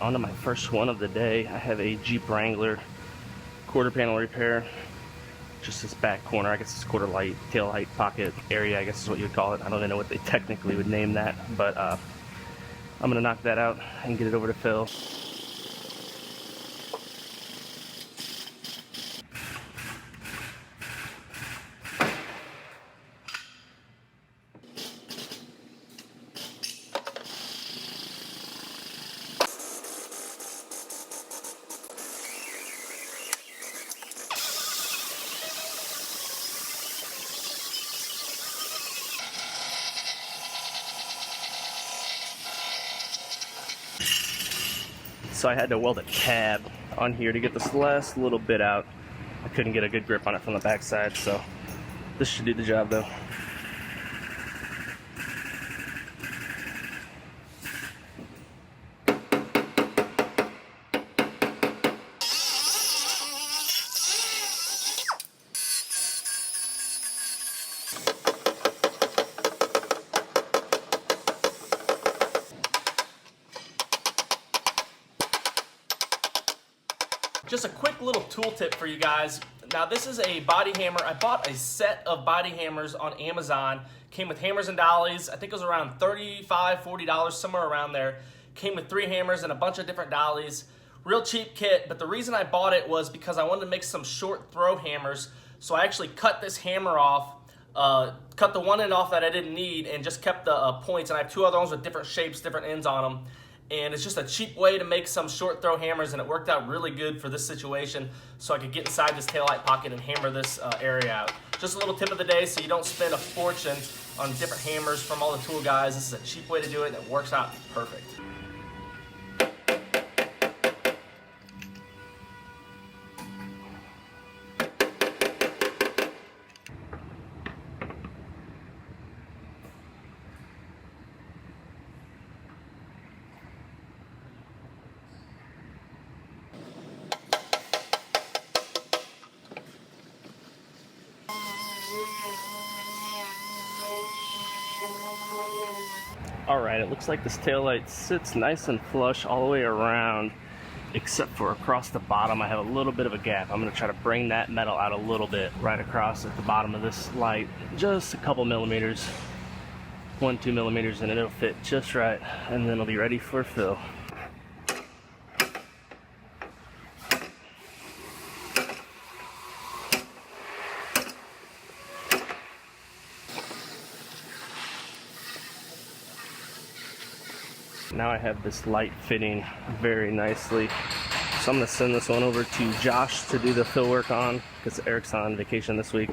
On to my first one of the day. I have a Jeep Wrangler quarter panel repair. Just this back corner, I guess it's quarter light, tail light pocket area, I guess is what you would call it. I don't even know what they technically would name that, but I'm gonna knock that out and get it over to Phil. So I had to weld a tab on here to get this last little bit out. I couldn't get a good grip on it from the backside, so this should do the job though. Just a quick little tool tip for you guys. Now this is a body hammer. I bought a set of body hammers on Amazon. Came with hammers and dollies. I think it was around $35, $40, somewhere around there. Came with 3 hammers and a bunch of different dollies. Real cheap kit, but the reason I bought it was because I wanted to make some short throw hammers. So I actually cut this hammer off, cut the one end off that I didn't need, and just kept the points. And I have 2 other ones with different shapes, different ends on them. And it's just a cheap way to make some short throw hammers, and it worked out really good for this situation, so I could get inside this taillight pocket and hammer this area out. Just a little tip of the day so you don't spend a fortune on different hammers from all the tool guys. This is a cheap way to do it, and it works out perfect. Alright, it looks like this taillight sits nice and flush all the way around, except for across the bottom I have a little bit of a gap. I'm going to try to bring that metal out a little bit right across at the bottom of this light, just a couple millimeters, 1-2 millimeters, and it'll fit just right, and then it'll be ready for fill. Now I have this light fitting very nicely. So I'm going to send this one over to Josh to do the fill work on, because Eric's on vacation this week.